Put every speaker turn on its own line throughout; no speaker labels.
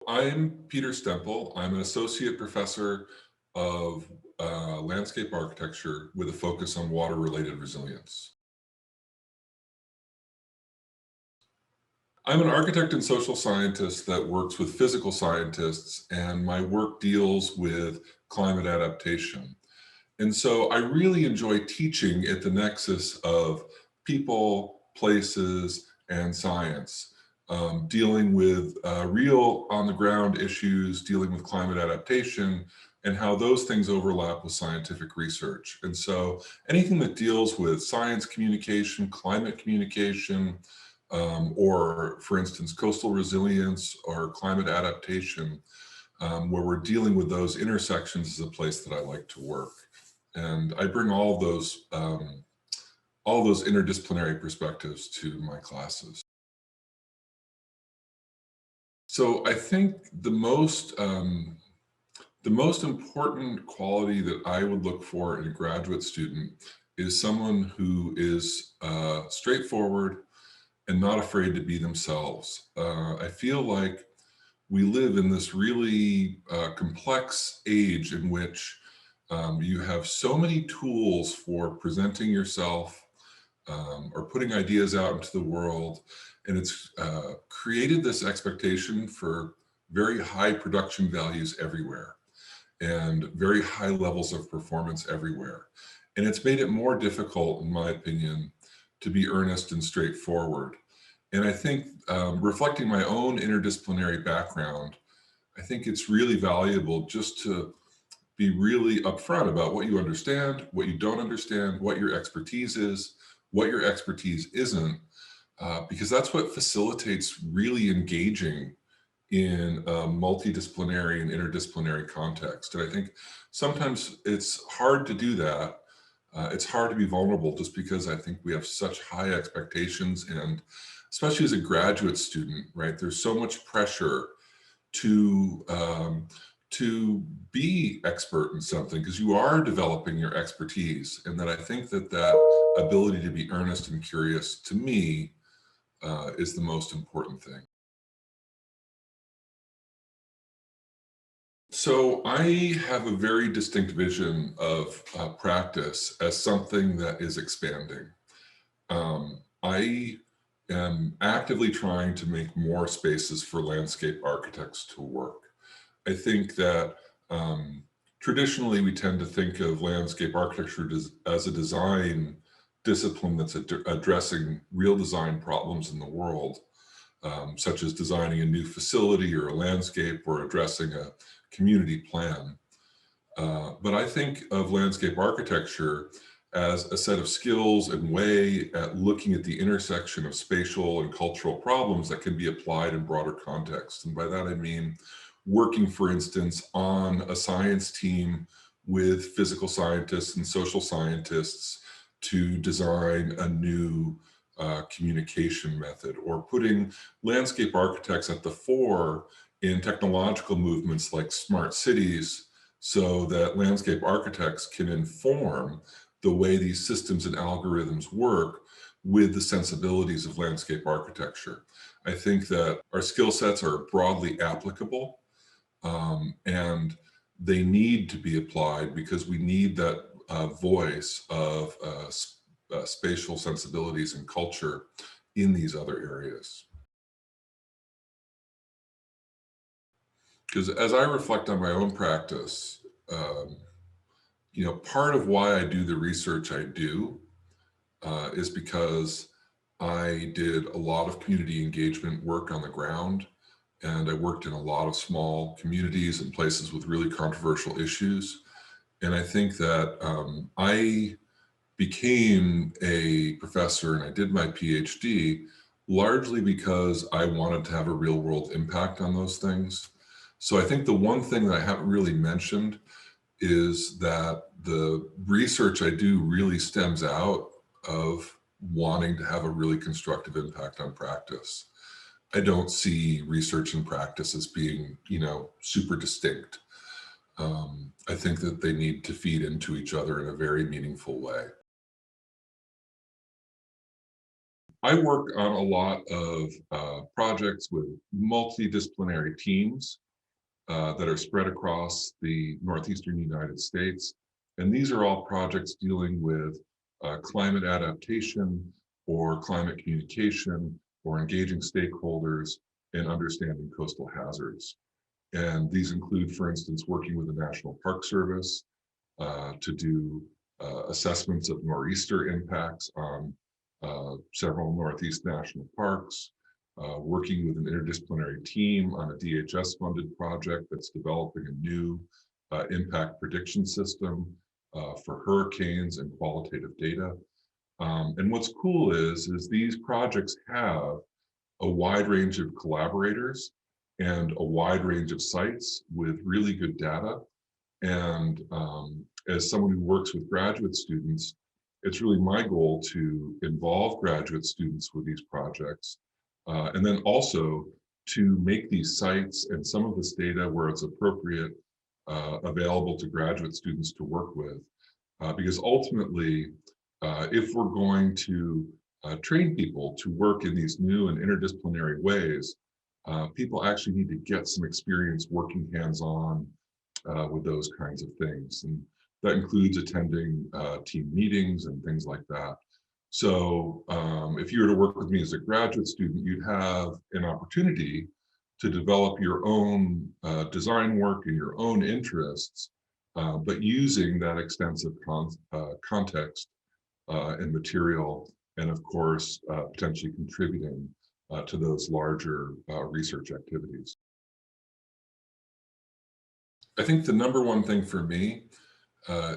I'm Peter Stempel. I'm an associate professor of landscape architecture with a focus on water-related resilience. I'm an architect and social scientist that works with physical scientists, and my work deals with climate adaptation. And so I really enjoy teaching at the nexus of people, places, and science, dealing with real on-the-ground issues, dealing with climate adaptation, and how those things overlap with scientific research. And so anything that deals with science communication, climate communication, or for instance, coastal resilience or climate adaptation, where we're dealing with those intersections is a place that I like to work. And I bring all those interdisciplinary perspectives to my classes. So I think the most important quality that I would look for in a graduate student is someone who is straightforward and not afraid to be themselves. I feel like we live in this really complex age in which you have so many tools for presenting yourself or putting ideas out into the world. And it's created this expectation for very high production values everywhere and very high levels of performance everywhere. And it's made it more difficult, in my opinion, to be earnest and straightforward. And I think reflecting my own interdisciplinary background, I think it's really valuable just to be really upfront about what you understand, what you don't understand, what your expertise is, what your expertise isn't, because that's what facilitates really engaging in a multidisciplinary and interdisciplinary context. And I think sometimes it's hard to do that. It's hard to be vulnerable just because I think we have such high expectations, and especially as a graduate student, right? There's so much pressure to to be expert in something because you are developing your expertise, and that I think that that ability to be earnest and curious, to me, is the most important thing. So I have a very distinct vision of practice as something that is expanding. I am actively trying to make more spaces for landscape architects to work. I think that traditionally we tend to think of landscape architecture as a design discipline that's addressing real design problems in the world, such as designing a new facility or a landscape or addressing a community plan. But I think of landscape architecture as a set of skills and way at looking at the intersection of spatial and cultural problems that can be applied in broader contexts. And by that I mean working, for instance, on a science team with physical scientists and social scientists to design a new communication method, or putting landscape architects at the fore in technological movements like smart cities, so that landscape architects can inform the way these systems and algorithms work with the sensibilities of landscape architecture. I think that our skill sets are broadly applicable, and they need to be applied because we need that voice of spatial sensibilities and culture in these other areas. Because as I reflect on my own practice, um, part of why I do the research I do is because I did a lot of community engagement work on the ground, and I worked in a lot of small communities and places with really controversial issues. And I think that I became a professor and I did my PhD largely because I wanted to have a real world impact on those things. So I think the one thing that I haven't really mentioned is that the research I do really stems out of wanting to have a really constructive impact on practice. I don't see research and practice as being, super distinct. I think that they need to feed into each other in a very meaningful way. I work on a lot of projects with multidisciplinary teams that are spread across the northeastern United States. And these are all projects dealing with climate adaptation or climate communication or engaging stakeholders and understanding coastal hazards. And these include, for instance, working with the National Park Service to do assessments of nor'easter impacts on several Northeast national parks, working with an interdisciplinary team on a DHS-funded project that's developing a new impact prediction system for hurricanes and qualitative data. And what's cool is these projects have a wide range of collaborators and a wide range of sites with really good data. And as someone who works with graduate students, it's really my goal to involve graduate students with these projects, and then also to make these sites and some of this data where it's appropriate available to graduate students to work with. Because ultimately, if we're going to train people to work in these new and interdisciplinary ways, people actually need to get some experience working hands-on with those kinds of things. And that includes attending team meetings and things like that. So if you were to work with me as a graduate student, you'd have an opportunity to develop your own design work and your own interests, but using that extensive context and material, and of course, potentially contributing to those larger research activities. I think the number one thing for me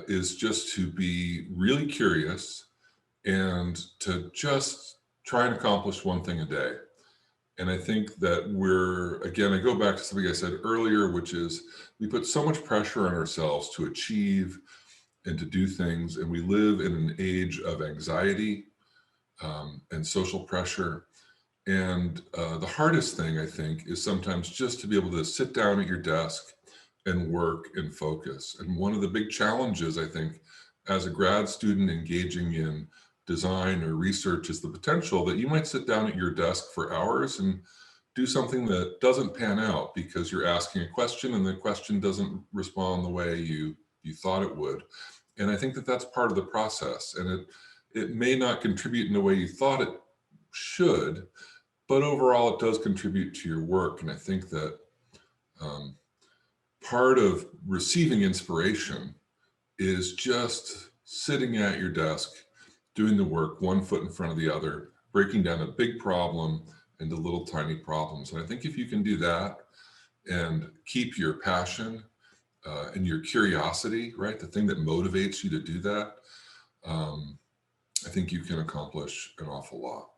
is just to be really curious and to just try and accomplish one thing a day. And I think that again, I go back to something I said earlier, which is we put so much pressure on ourselves to achieve and to do things. And we live in an age of anxiety and social pressure. And the hardest thing, I think, is sometimes just to be able to sit down at your desk and work and focus. And one of the big challenges, I think, as a grad student engaging in design or research is the potential that you might sit down at your desk for hours and do something that doesn't pan out because you're asking a question and the question doesn't respond the way you thought it would. And I think that that's part of the process. And it may not contribute in the way you thought it should, but overall it does contribute to your work. And I think that part of receiving inspiration is just sitting at your desk, doing the work, one foot in front of the other, breaking down a big problem into little tiny problems. And I think if you can do that and keep your passion and your curiosity, right, the thing that motivates you to do that, I think you can accomplish an awful lot.